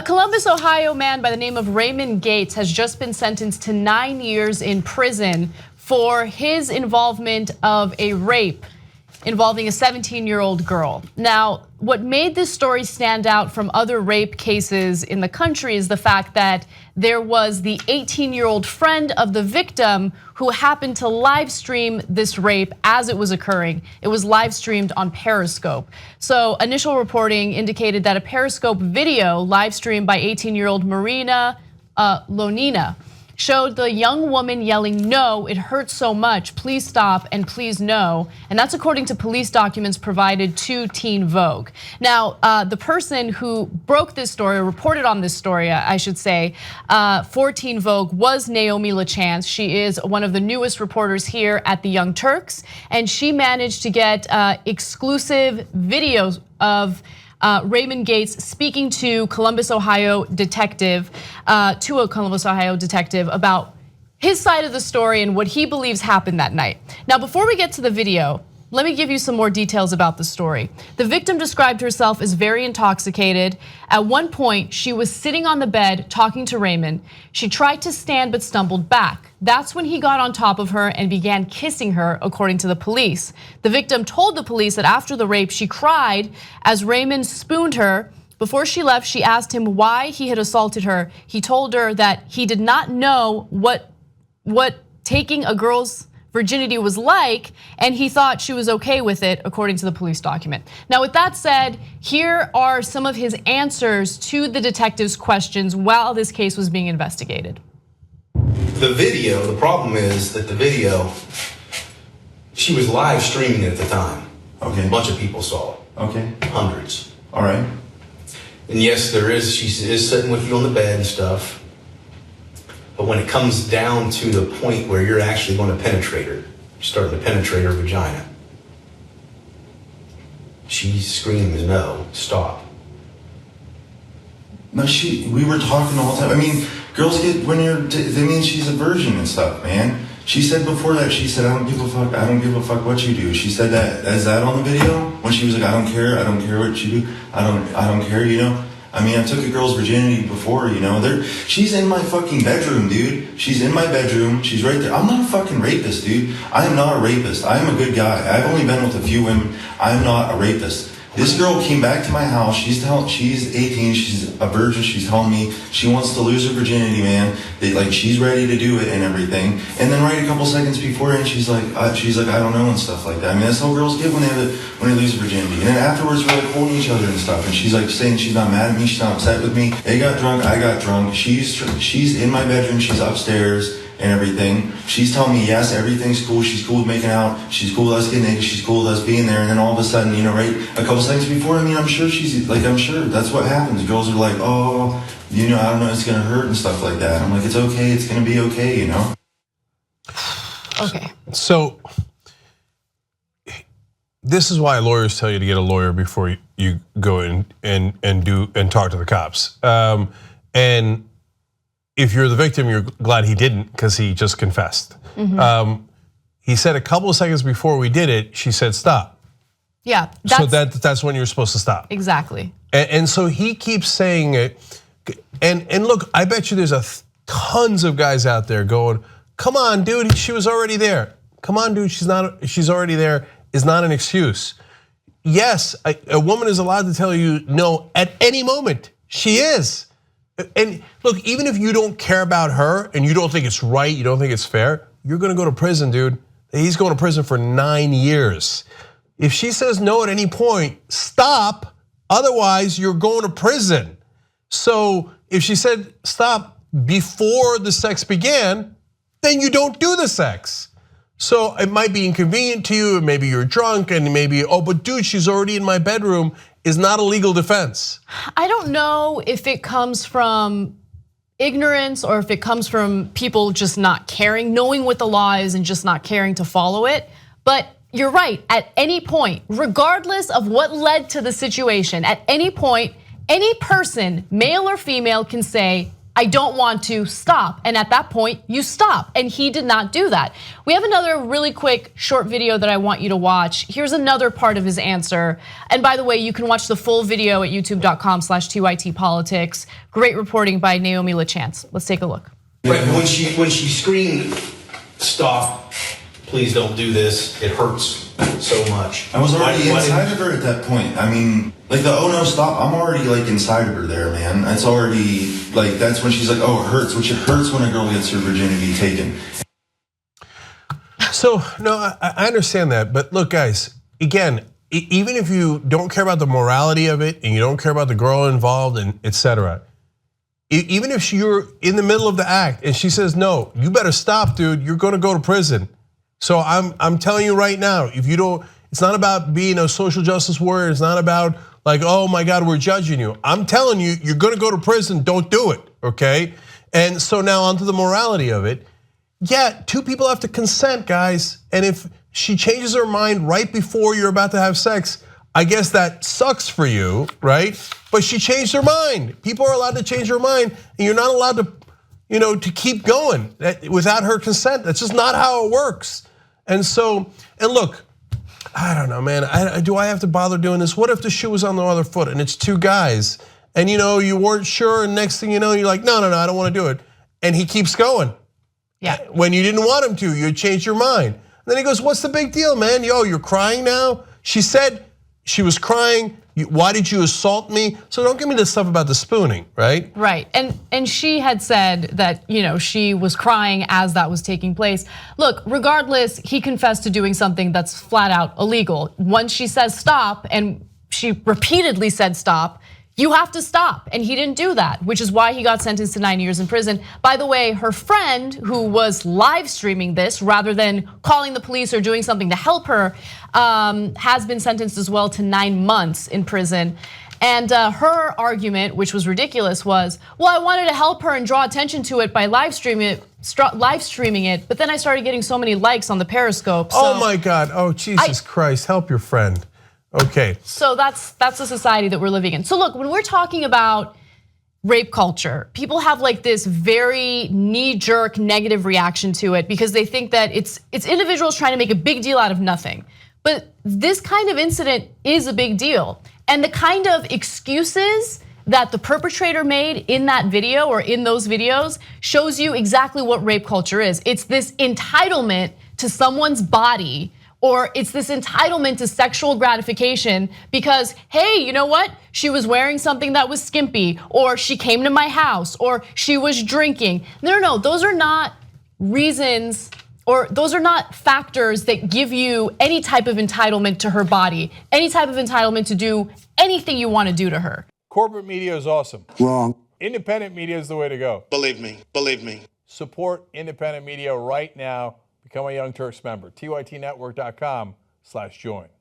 A Columbus, Ohio man by the name of Raymond Gates has just been sentenced to 9 years in prison for his involvement of a rape involving a 17-year-old girl. Now, what made this story stand out from other rape cases in the country is the fact that there was the 18-year-old friend of the victim who happened to live stream this rape as it was occurring. It was live streamed on Periscope. So initial reporting indicated that a Periscope video live streamed by 18-year-old Marina Lonina showed the young woman yelling, "No, it hurts so much, please stop and please no." And that's according to police documents provided to Teen Vogue. Now, the person who broke this story, or reported on this story, I should say, for Teen Vogue was Naomi LaChance. She is one of the newest reporters here at the Young Turks, and she managed to get exclusive videos of Raymond Gates speaking to Columbus, Ohio detective, about his side of the story and what he believes happened that night. Now, before we get to the video, let me give you some more details about the story. The victim described herself as very intoxicated. At one point, she was sitting on the bed talking to Raymond. She tried to stand but stumbled back. That's when he got on top of her and began kissing her, according to the police. The victim told the police that after the rape, she cried as Raymond spooned her. Before she left, she asked him why he had assaulted her. He told her that he did not know what taking a girl's virginity was like, and he thought she was okay with it, according to the police document. Now, with that said, here are some of his answers to the detective's questions while this case was being investigated. The video, the problem is that the video, she was live streaming it at the time. Okay. A bunch of people saw it. Okay. Hundreds. All right. And yes, she is sitting with you on the bed and stuff. But when it comes down to the point where you're actually going to penetrate her, you're starting to penetrate her vagina, she screams, "No, stop." No, we were talking the whole time. I mean, girls get, they mean she's a virgin and stuff, man. She said before that, she said, I don't give a fuck what you do. She said that, is that on the video? When she was like, I don't care what you do. I don't care, you know? I mean, I took a girl's virginity before, you know. She's in my fucking bedroom, dude. She's in my bedroom. She's right there. I'm not a fucking rapist, dude. I am not a rapist. I am a good guy. I've only been with a few women. I'm not a rapist. This girl came back to my house. She's 18. She's a virgin. She's telling me she wants to lose her virginity, man. Like she's ready to do it and everything. And then right a couple seconds before, and she's like, I don't know and stuff like that. I mean, that's how girls get when they lose their virginity. And then afterwards, we're like holding each other and stuff. And she's like saying she's not mad at me. She's not upset with me. They got drunk. I got drunk. She's in my bedroom. She's upstairs and everything. She's telling me, yes, everything's cool. She's cool with making out. She's cool with us getting naked. She's cool with us being there. And then all of a sudden, you know, right a couple seconds before, I mean, I'm sure that's what happens. Girls are like, oh, you know, I don't know, it's gonna hurt and stuff like that. I'm like, it's okay. It's gonna be okay, you know? Okay. So this is why lawyers tell you to get a lawyer before you go and talk to the cops. And if you're the victim, you're glad he didn't because he just confessed. Mm-hmm. He said a couple of seconds before we did it, she said stop. Yeah. So that's when you're supposed to stop. Exactly. And so he keeps saying it. And look, I bet you there's tons of guys out there going, come on, dude, she was already there. Come on, dude, she's already there is not an excuse. Yes, a woman is allowed to tell you no at any moment. She is. And look, even if you don't care about her and you don't think it's right, you don't think it's fair, you're gonna go to prison, dude. He's going to prison for 9 years. If she says no at any point, stop, otherwise you're going to prison. So if she said stop before the sex began, then you don't do the sex. So it might be inconvenient to you, maybe you're drunk, and maybe, oh, but dude, she's already in my bedroom, is not a legal defense. I don't know if it comes from ignorance or if it comes from people just not caring, knowing what the law is and just not caring to follow it. But you're right, at any point, regardless of what led to the situation, at any point, any person, male or female, can say, I don't want to, stop. And at that point, you stop. And he did not do that. We have another really quick short video that I want you to watch. Here's another part of his answer. And by the way, you can watch the full video at youtube.com/TYTpolitics. Great reporting by Naomi LaChance. Let's take a look. Right, when she screamed, "Stop, please don't do this, it hurts so much." I was already inside of her at that point. I mean, like the "oh no, stop," I'm already like inside of her there, man. It's already like, that's when she's like, "oh, it hurts," which it hurts when a girl gets her virginity taken. So, no, I understand that. But look, guys, again, even if you don't care about the morality of it and you don't care about the girl involved and etc., even if you're in the middle of the act and she says, "no, you better stop, dude, you're gonna go to prison." So I'm telling you right now, if you don't, it's not about being a social justice warrior. It's not about like, "oh my God, we're judging you." I'm telling you, you're gonna go to prison, don't do it, okay? And so now onto the morality of it. Yeah, two people have to consent, guys. And if she changes her mind right before you're about to have sex, I guess that sucks for you, right? But she changed her mind. People are allowed to change their mind, and you're not allowed to, to keep going without her consent. That's just not how it works. And so, and look, I don't know, man. Do I have to bother doing this? What if the shoe was on the other foot and it's two guys, and you weren't sure, and next thing you know, you're like, no, I don't want to do it, and he keeps going. Yeah. When you didn't want him to, you changed your mind. And then he goes, "what's the big deal, man? Yo, you're crying now?" She said she was crying. Why did you assault me? So don't give me this stuff about the spooning, right? Right, and she had said that she was crying as that was taking place. Look, regardless, he confessed to doing something that's flat out illegal. Once she says stop, and she repeatedly said stop, you have to stop, and he didn't do that, which is why he got sentenced to 9 years in prison. By the way, her friend, who was live streaming this rather than calling the police or doing something to help her, has been sentenced as well to 9 months in prison. And her argument, which was ridiculous, was, well, I wanted to help her and draw attention to it by live streaming it, but then I started getting so many likes on the Periscope. Oh my God, oh Jesus Christ, help your friend. Okay. So that's the society that we're living in. So look, when we're talking about rape culture, people have like this very knee-jerk negative reaction to it because they think that it's individuals trying to make a big deal out of nothing. But this kind of incident is a big deal. And the kind of excuses that the perpetrator made in that video or in those videos shows you exactly what rape culture is. It's this entitlement to someone's body, or it's this entitlement to sexual gratification because, hey, you know what? She was wearing something that was skimpy, or she came to my house, or she was drinking. No, those are not reasons, or those are not factors that give you any type of entitlement to her body, any type of entitlement to do anything you want to do to her. Corporate media is awesome. Wrong. Independent media is the way to go. Believe me. Support independent media right now. Become a Young Turks member. TYTnetwork.com/join.